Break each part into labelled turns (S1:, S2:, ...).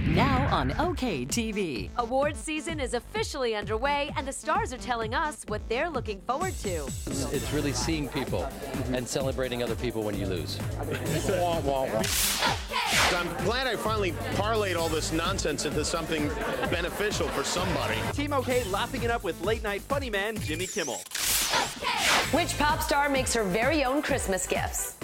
S1: Now on OK TV.
S2: Awards season is officially underway, and the stars are telling us what they're looking forward to.
S3: It's really seeing people and celebrating other people when you lose.
S4: I'm glad I finally parlayed all this nonsense into something beneficial for somebody.
S5: Team OK lapping it up with late-night funny man Jimmy Kimmel.
S2: Which pop star makes her very own Christmas gifts?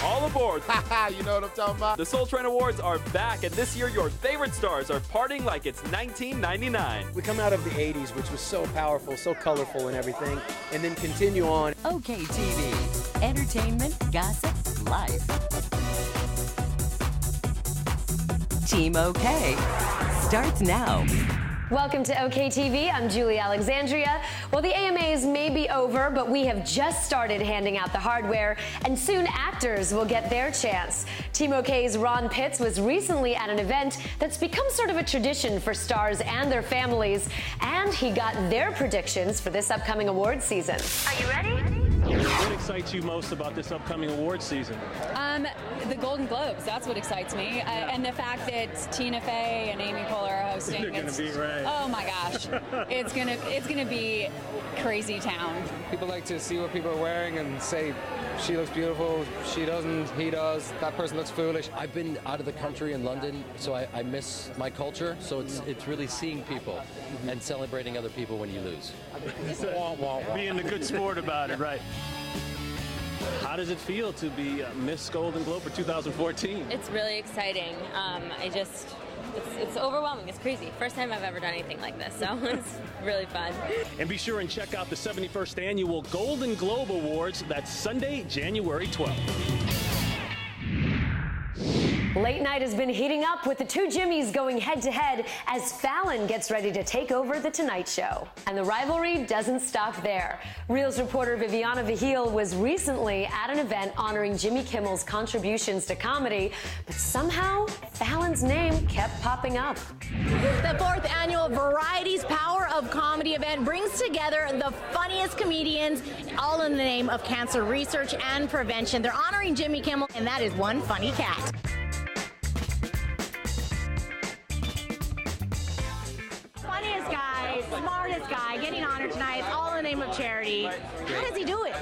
S5: All aboard.
S4: You know what I'm talking about?
S5: The Soul Train Awards are back, and this year your favorite stars are partying like it's 1999.
S6: We come out of the 80s, which was so powerful, so colorful and everything, and then continue on.
S1: OK TV. Entertainment, gossip, life. Team OK starts now.
S2: Welcome to OK TV. I'm Julie Alexandria. Well, the AMAs may be over, but we have just started handing out the hardware, and soon actors will get their chance. Team OK's Ron Pitts was recently at an event that's become sort of a tradition for stars and their families, and he got their predictions for this upcoming awards season. Are you ready?
S7: What excites you most about this upcoming awards season?
S8: The Golden Globes, that's what excites me. And the fact that Tina Fey and Amy Poehler are hosting.
S7: You're gonna be right.
S8: Oh my gosh. It's gonna be crazy town.
S6: People like to see what people are wearing and say, she looks beautiful, she doesn't, he does, that person looks foolish.
S3: I've been out of the country in London, so I miss my culture. So it's really seeing people and celebrating other people when you lose.
S7: Being the good sport about it, right? How does it feel to be Miss Golden Globe for 2014?
S9: It's really exciting. It's overwhelming. It's crazy. First time I've ever done anything like this, so it's really fun.
S7: And be sure and check out the 71st Annual Golden Globe Awards. That's Sunday, January 12th.
S2: Late night has been heating up with the two Jimmys going head-to-head as Fallon gets ready to take over The Tonight Show. And the rivalry doesn't stop there. Reelz reporter Viviana Vigil was recently at an event honoring Jimmy Kimmel's contributions to comedy, but somehow Fallon's name kept popping up.
S10: The 4th annual Variety's Power of Comedy event brings together the funniest comedians, all in the name of cancer research and prevention. They're honoring Jimmy Kimmel, and that is one funny cat. Funniest guy, smartest guy, getting honored tonight. It's all in the name of charity. How does he do it?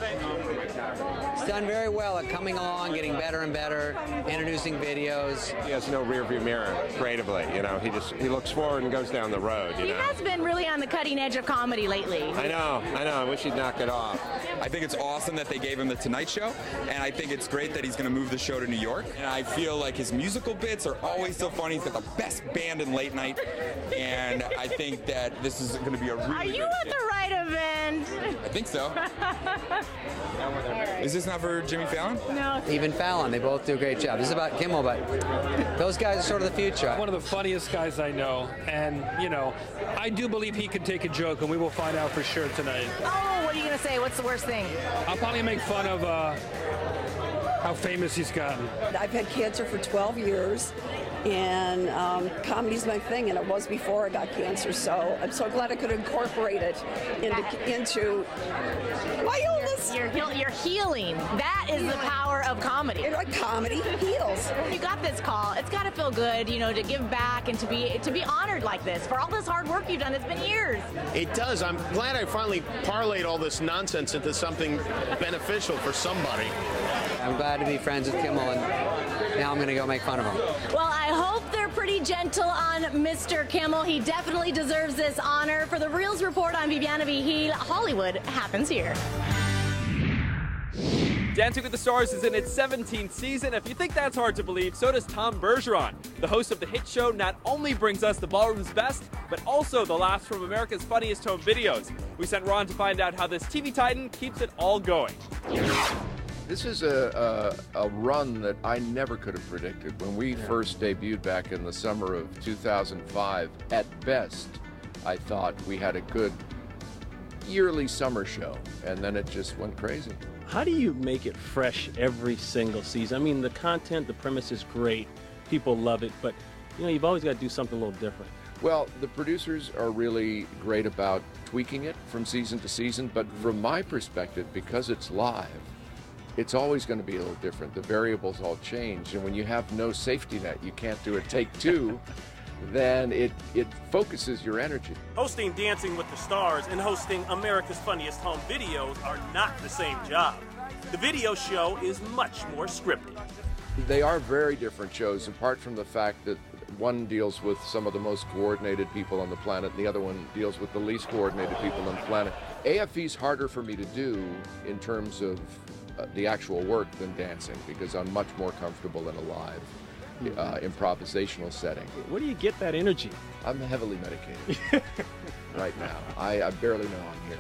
S6: He's done very well at coming along, getting better and better, introducing videos.
S4: He has no rearview mirror, creatively. You know, he looks forward and goes down the road.
S10: He has been really on the cutting edge of comedy lately.
S4: I know. I wish he'd knock it off.
S11: I think it's awesome that they gave him The Tonight Show, and I think it's great that he's going to move the show to New York. And I feel like his musical bits are always so funny. He's got the best band in late night, and I think that this is going to be a really
S10: Are you at the right event?
S11: I think so. Is this not for Jimmy Fallon?
S10: No.
S6: Even Fallon, they both do a great job. This is about Kimmel, but those guys are sort of the future.
S12: One of the funniest guys I know, and, you know, I do believe he can take a joke, and we will find out for sure tonight.
S10: Oh, what are you going to say? What's the worst thing?
S12: I'll probably make fun of how famous he's gotten.
S13: I've had cancer for 12 years, and comedy's my thing, and it was before I got cancer, so I'm so glad I could incorporate it into my illness.
S10: You're healing. That is the power of comedy.
S13: Comedy heals.
S10: You got this call. It's got to feel good, you know, to give back and to be honored like this for all this hard work you've done. It's been years.
S4: It does. I'm glad I finally parlayed all this nonsense into something beneficial for somebody.
S6: I'm glad to be friends with Kimmel, and now I'm going to go make fun of him.
S10: Well, I hope they're pretty gentle on Mr. Kimmel. He definitely deserves this honor. For the Reelz Report, I'm Viviana Vigil. Hollywood happens here.
S5: Dancing with the Stars is in its 17th season. If you think that's hard to believe, so does Tom Bergeron. The host of the hit show not only brings us the ballroom's best, but also the laughs from America's funniest home videos. We sent Ron to find out how this TV Titan keeps it all going.
S14: This is a run that I never could have predicted. When we first debuted back in the summer of 2005, at best, I thought we had a good yearly summer show, and then it just went crazy.
S7: How do you make it fresh every single season? I mean, the content, the premise is great. People love it, but, you know, you've always got to do something a little different.
S14: Well, the producers are really great about tweaking it from season to season, but from my perspective, because it's live, it's always going to be a little different. The variables all change, and when you have no safety net, you can't do a take two, then it focuses your energy.
S15: Hosting Dancing with the Stars and hosting America's Funniest Home Videos are not the same job. The video show is much more scripted.
S14: They are very different shows, apart from the fact that one deals with some of the most coordinated people on the planet, and the other one deals with the least coordinated people on the planet. AFE's harder for me to do in terms of the actual work than dancing, because I'm much more comfortable in a live improvisational setting.
S7: Where do you get that energy?
S14: I'm heavily medicated right now. I barely know I'm here.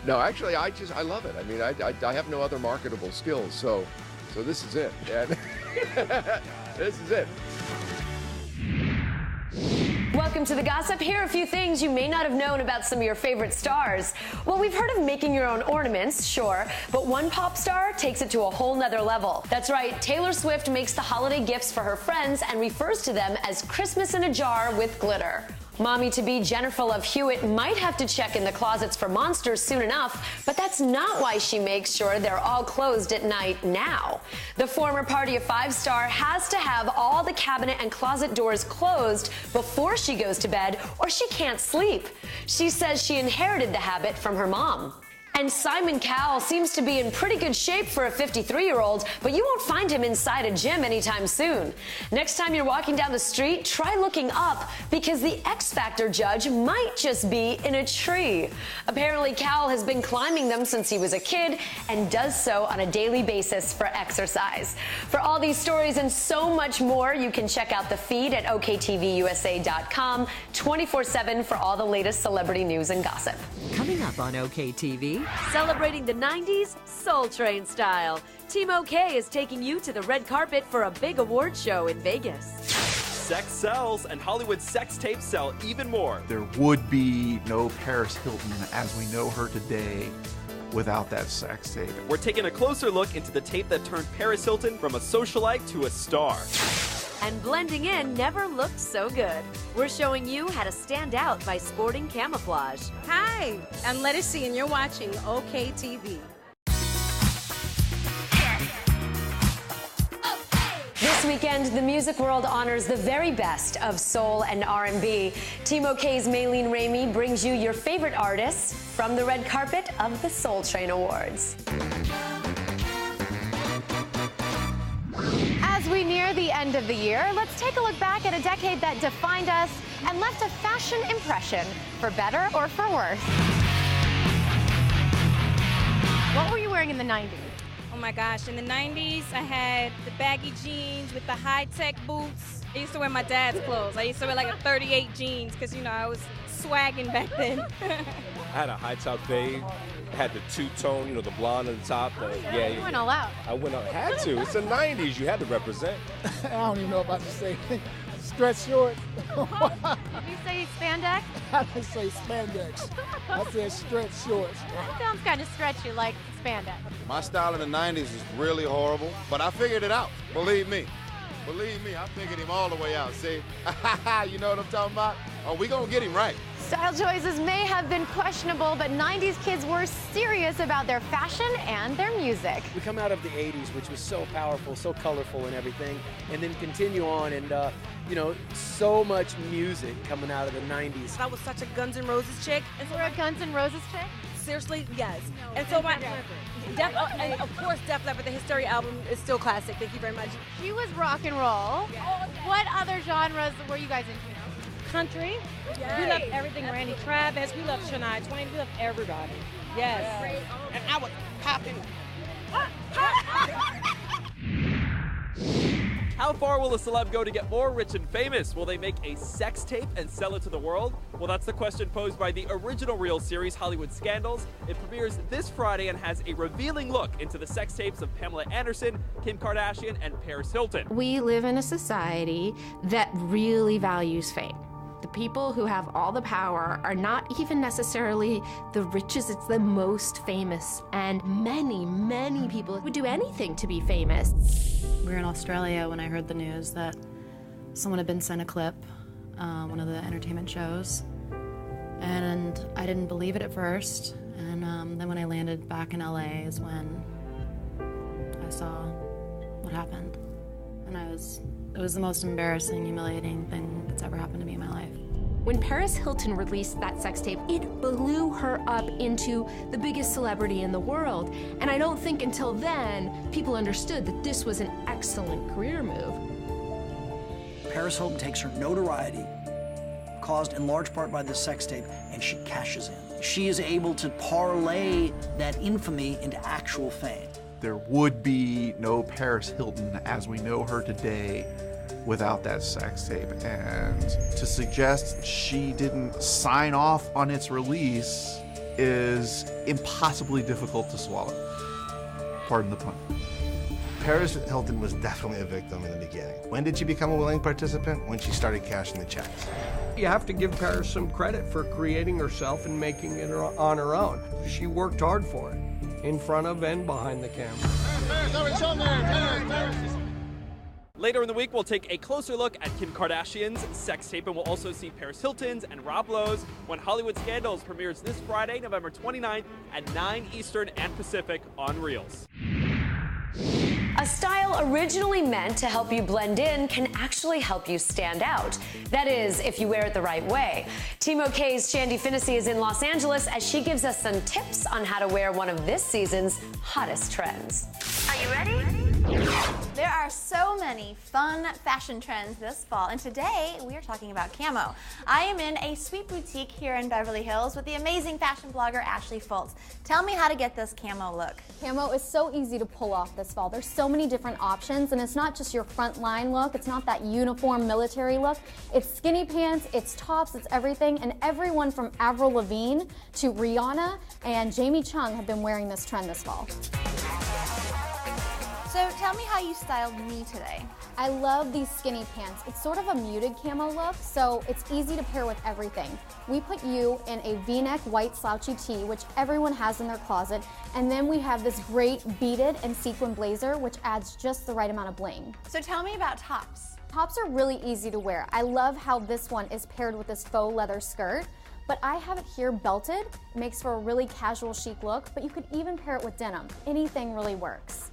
S14: No, actually, I love it. I mean, I have no other marketable skills, so this is it. And this is it.
S2: Welcome to The Gossip. Here are a few things you may not have known about some of your favorite stars. Well, we've heard of making your own ornaments, sure, but one pop star takes it to a whole nother level. That's right, Taylor Swift makes the holiday gifts for her friends and refers to them as Christmas in a jar with glitter. Mommy-to-be Jennifer Love Hewitt might have to check in the closets for monsters soon enough, but that's not why she makes sure they're all closed at night now. The former Party of Five star has to have all the cabinet and closet doors closed before she goes to bed, or she can't sleep. She says she inherited the habit from her mom. And Simon Cowell seems to be in pretty good shape for a 53-year-old, but you won't find him inside a gym anytime soon. Next time you're walking down the street, try looking up, because the X Factor judge might just be in a tree. Apparently, Cowell has been climbing them since he was a kid and does so on a daily basis for exercise. For all these stories and so much more, you can check out the feed at OKTVUSA.com 24/7 for all the latest celebrity news and gossip.
S1: Coming up on OKTV, celebrating the 90s Soul Train style. Team OK is taking you to the red carpet for a big award show in Vegas.
S5: Sex sells, and Hollywood sex tapes sell even more.
S16: There would be no Paris Hilton as we know her today without that sex tape.
S5: We're taking a closer look into the tape that turned Paris Hilton from a socialite to a star.
S1: And blending in never looked so good. We're showing you how to stand out by sporting camouflage.
S17: Hi, I'm Letty C, and you're watching OKTV.
S2: This weekend, the music world honors the very best of soul and R&B. Team OK's Maylene Ramey brings you your favorite artists from the red carpet of the Soul Train Awards.
S10: As we near the end of the year, let's take a look back at a decade that defined us and left a fashion impression, for better or for worse. What were you wearing in the 90s?
S17: Oh my gosh, in the 90s, I had the baggy jeans with the high-tech boots. I used to wear my dad's clothes. I used to wear like a 38 jeans because, you know, I was swagging back then.
S18: I had a high-top fade. I had the two-tone, you know, the blonde on the top.
S10: You went all out.
S18: I went out. Had to. It's the 90s. You had to represent.
S19: I don't even know about to say stretch shorts.
S10: Did you say spandex?
S19: I didn't say spandex. I said stretch shorts.
S10: That sounds kind of stretchy, like spandex.
S20: My style in the 90s is really horrible, but I figured it out. Believe me. Believe me, I figured him all the way out. See? You know what I'm talking about? Oh, we gonna get him right.
S10: Style choices may have been questionable, but 90s kids were serious about their fashion and their music.
S21: We come out of the 80s, which was so powerful, so colorful and everything, and then continue on and, you know, so much music coming out of the 90s.
S22: I was such a Guns N' Roses chick.
S10: And so, you're a Guns N' Roses chick?
S22: Seriously, yes. And so and of course, Def Leppard, the Hysteria album is still classic. Thank you very much.
S10: She was rock and roll. What other genres were you guys into?
S22: Country. Yes. We love everything. Randy Travis. We love Shania Twain. We love everybody. Yes. And I was popping.
S5: How far will a celeb go to get more rich and famous? Will they make a sex tape and sell it to the world? Well, that's the question posed by the original Reelz series, Hollywood Scandals. It premieres this Friday and has a revealing look into the sex tapes of Pamela Anderson, Kim Kardashian, and Paris Hilton.
S23: We live in a society that really values fame. The people who have all the power are not even necessarily the richest, it's the most famous. And many, many people would do anything to be famous.
S24: We were in Australia when I heard the news that someone had been sent a clip, one of the entertainment shows. And I didn't believe it at first. And then when I landed back in LA is when saw what happened. And it was the most embarrassing, humiliating thing that's ever happened to me in my life.
S23: When Paris Hilton released that sex tape, it blew her up into the biggest celebrity in the world. And I don't think until then people understood that this was an excellent career move.
S3: Paris Hilton takes her notoriety, caused in large part by this sex tape, and she cashes in. She is able to parlay that infamy into actual fame.
S16: There would be no Paris Hilton as we know her today without that sex tape, and to suggest she didn't sign off on its release is impossibly difficult to swallow. Pardon the pun.
S8: Paris Hilton was definitely a victim in the beginning. When did she become a willing participant? When she started cashing the checks.
S9: You have to give Paris some credit for creating herself and making it on her own. She worked hard for it, in front of and behind the camera.
S5: Later in the week, we'll take a closer look at Kim Kardashian's sex tape, and we'll also see Paris Hilton's and Rob Lowe's When Hollywood Scandals premieres this Friday, November 29th at 9 Eastern and Pacific on Reelz.
S2: A style originally meant to help you blend in can actually help you stand out. That is, if you wear it the right way. Team OK's Shandy Finnessy is in Los Angeles as she gives us some tips on how to wear one of this season's hottest trends.
S11: Are you ready? There are so many fun fashion trends this fall, and today we are talking about camo. I am in a sweet boutique here in Beverly Hills with the amazing fashion blogger Ashley Fultz. Tell me how to get this camo look.
S25: Camo is so easy to pull off this fall. There's so many different options, and it's not just your front line look. It's not that uniform military look. It's skinny pants, it's tops, it's everything, and everyone from Avril Lavigne to Rihanna and Jamie Chung have been wearing this trend this fall.
S11: So tell me how you styled me today.
S25: I love these skinny pants. It's sort of a muted camo look, so it's easy to pair with everything. We put you in a V-neck white slouchy tee, which everyone has in their closet, and then we have this great beaded and sequin blazer, which adds just the right amount of bling.
S11: So tell me about tops.
S25: Tops are really easy to wear. I love how this one is paired with this faux leather skirt, but I have it here belted. It makes for a really casual chic look, but you could even pair it with denim. Anything really works.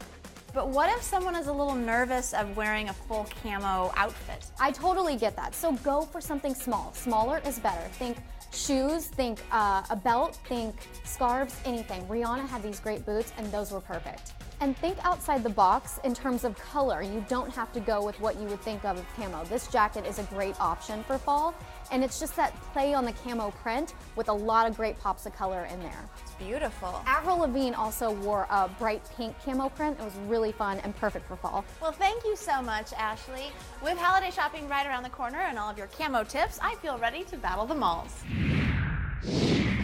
S11: But what if someone is a little nervous of wearing a full camo outfit?
S25: I totally get that. So go for something small. Smaller is better. Think shoes, think a belt, think scarves, anything. Rihanna had these great boots and those were perfect. And think outside the box in terms of color. You don't have to go with what you would think of camo. This jacket is a great option for fall, and it's just that play on the camo print with a lot of great pops of color in there.
S11: It's beautiful.
S25: Avril Lavigne also wore a bright pink camo print. It was really fun and perfect for fall.
S11: Well, thank you so much, Ashley. With holiday shopping right around the corner and all of your camo tips, I feel ready to battle the malls.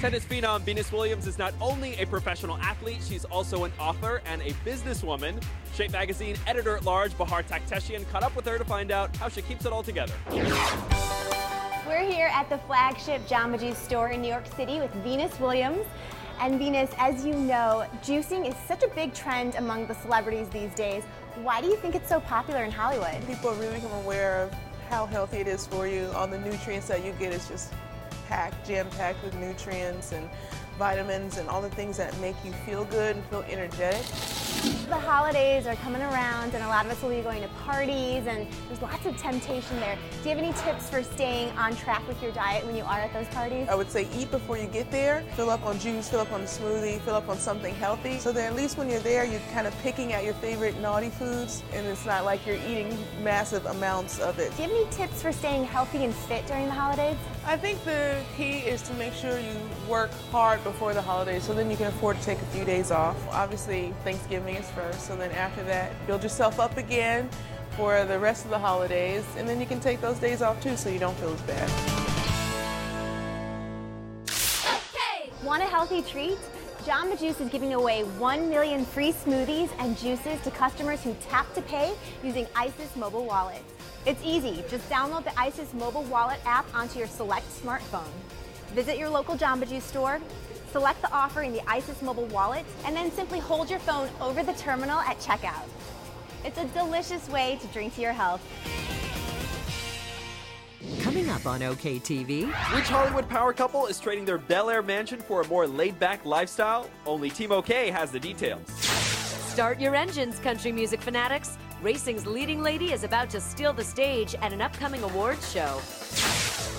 S5: Tennis phenom Venus Williams is not only a professional athlete, she's also an author and a businesswoman. Shape Magazine editor-at-large Bahar Takhteshian caught up with her to find out how she keeps it all together.
S11: We're here at the flagship Jamba Juice store in New York City with Venus Williams. And Venus, as you know, juicing is such a big trend among the celebrities these days. Why do you think it's so popular in Hollywood?
S26: People really become aware of how healthy it is for you. All the nutrients that you get is just jam-packed with nutrients and vitamins and all the things that make you feel good and feel energetic.
S11: The holidays are coming around and a lot of us will be going to parties and there's lots of temptation there. Do you have any tips for staying on track with your diet when you are at those parties?
S26: I would say eat before you get there. Fill up on juice, fill up on a smoothie, fill up on something healthy so that at least when you're there you're kind of picking at your favorite naughty foods and it's not like you're eating massive amounts of it.
S11: Do you have any tips for staying healthy and fit during the holidays?
S26: I think the key is to make sure you work hard before the holidays so then you can afford to take a few days off. Obviously Thanksgiving is first, so then after that build yourself up again for the rest of the holidays and then you can take those days off too so you don't feel as bad.
S11: Okay. Want a healthy treat? Jamba Juice is giving away 1 million free smoothies and juices to customers who tap to pay using ISIS mobile wallet. It's easy. Just download the ISIS mobile wallet app onto your select smartphone. Visit your local Jamba Juice store, select the offer in the ISIS mobile wallet, and then simply hold your phone over the terminal at checkout. It's a delicious way to drink to your health.
S1: Coming up on OK TV.
S5: Which Hollywood power couple is trading their Bel Air mansion for a more laid-back lifestyle? Only Team OK has the details.
S1: Start your engines, country music fanatics. Racing's leading lady is about to steal the stage at an upcoming awards show.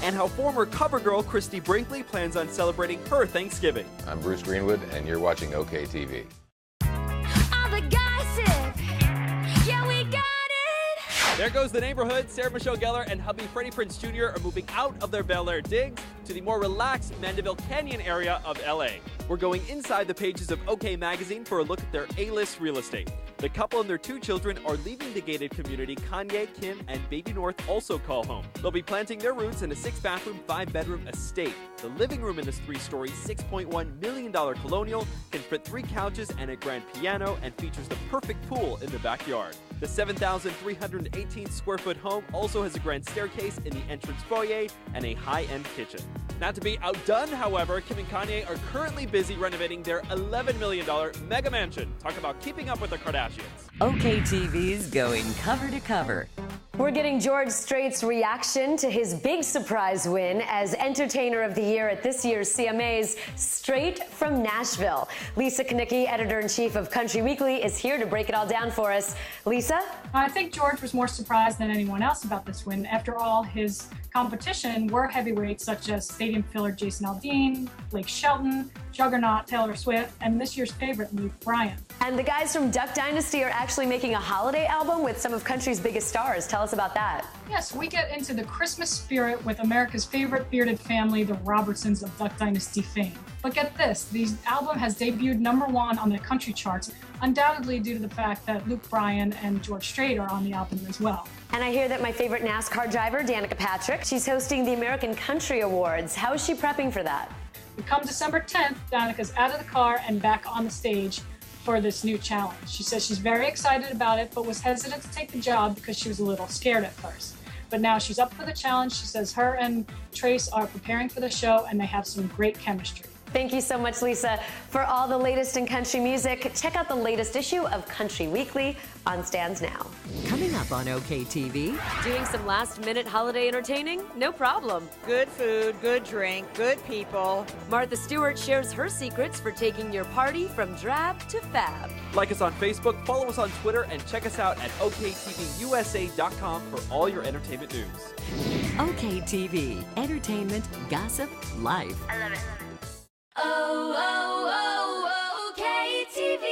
S5: And how former cover girl Christy Brinkley plans on celebrating her Thanksgiving.
S4: I'm Bruce Greenwood, and you're watching OK TV.
S5: There goes the neighborhood. Sarah Michelle Gellar and hubby Freddie Prinze Jr. are moving out of their Bel Air digs to the more relaxed Mandeville Canyon area of LA. We're going inside the pages of OK Magazine for a look at their A-list real estate. The couple and their 2 children are leaving the gated community Kanye, Kim, and Baby North also call home. They'll be planting their roots in a 6-bathroom, 5-bedroom estate. The living room in this 3-story, $6.1 million colonial can fit 3 couches and a grand piano and features the perfect pool in the backyard. The 7,318 square foot home also has a grand staircase in the entrance foyer and a high-end kitchen. Not to be outdone, however, Kim and Kanye are currently busy renovating their $11 million mega mansion. Talk about keeping up with the Kardashians.
S6: OK TV's going cover to cover.
S2: We're getting George Strait's reaction to his big surprise win as Entertainer of the Year at this year's CMAs, straight from Nashville. Lisa Knickie, editor-in-chief of Country Weekly, is here to break it all down for us. Lisa?
S7: I think George was more surprised than anyone else about this win. After all, his competition were heavyweights such as stadium filler Jason Aldean, Blake Shelton, juggernaut Taylor Swift, and this year's favorite, Luke Bryan.
S2: And the guys from Duck Dynasty are actually making a holiday album with some of country's biggest stars. Tell us about that.
S7: Yes, we get into the Christmas spirit with America's favorite bearded family, the Robertsons of Duck Dynasty fame. But get this, the album has debuted #1 on the country charts, undoubtedly due to the fact that Luke Bryan and George Strait are on the album as well.
S2: And I hear that my favorite NASCAR driver, Danica Patrick, she's hosting the American Country Awards. How is she prepping for that?
S7: Come December 10th, Danica's out of the car and back on the stage for this new challenge. She says she's very excited about it, but was hesitant to take the job because she was a little scared at first. But now she's up for the challenge. She says her and Trace are preparing for the show and they have some great chemistry.
S2: Thank you so much, Lisa. For all the latest in country music, check out the latest issue of Country Weekly on stands now.
S1: Coming up on OK TV, doing some last-minute holiday entertaining? No problem.
S12: Good food, good drink, good people.
S1: Martha Stewart shares her secrets for taking your party from drab to fab.
S5: Like us on Facebook, follow us on Twitter, and check us out at OKTVUSA.com for all your entertainment news.
S6: OK TV, entertainment, gossip, life.
S1: I love it.
S2: OK TV.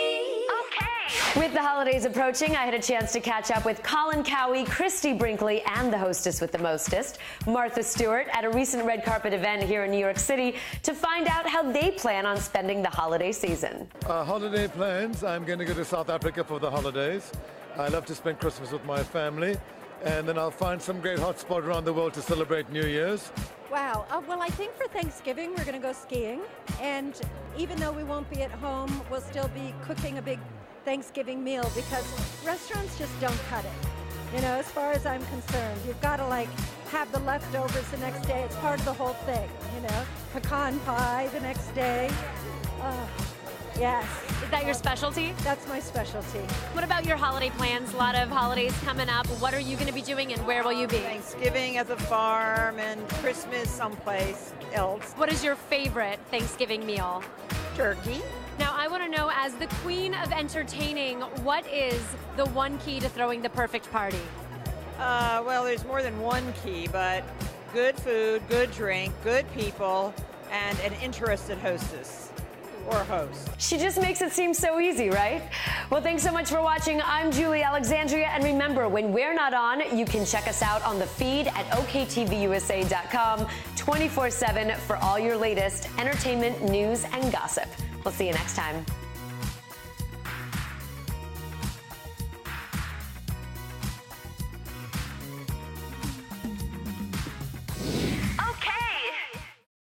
S2: Okay. With the holidays approaching, I had a chance to catch up with Colin Cowie, Christy Brinkley, and the hostess with the mostest, Martha Stewart, at a recent red carpet event here in New York City to find out how they plan on spending the holiday season.
S13: Holiday plans, I'm going to go to South Africa for the holidays. I love to spend Christmas with my family, and then I'll find some great hot spot around the world to celebrate New Year's.
S15: Wow. Well, I think for Thanksgiving, we're going to go skiing. And even though we won't be at home, we'll still be cooking a big Thanksgiving meal because restaurants just don't cut it. You know, as far as I'm concerned, you've got to have the leftovers the next day. It's part of the whole thing, you know. Pecan pie the next day. Yes.
S27: Is that your specialty?
S15: That's my specialty.
S27: What about your holiday plans? A lot of holidays coming up. What are you going to be doing and where will you be?
S12: Thanksgiving at the farm and Christmas someplace else.
S27: What is your favorite Thanksgiving meal?
S12: Turkey.
S27: Now, I want to know, as the queen of entertaining, what is the one key to throwing the perfect party?
S12: Well, there's more than one key, but good food, good drink, good people, and an interested hostess. Or host.
S2: She just makes it seem so easy, right? Well, thanks so much for watching. I'm Julie Alexandria, and remember, when we're not on, you can check us out on the feed at OKTVUSA.com 24/7 for all your latest entertainment, news, and gossip. We'll see you next time.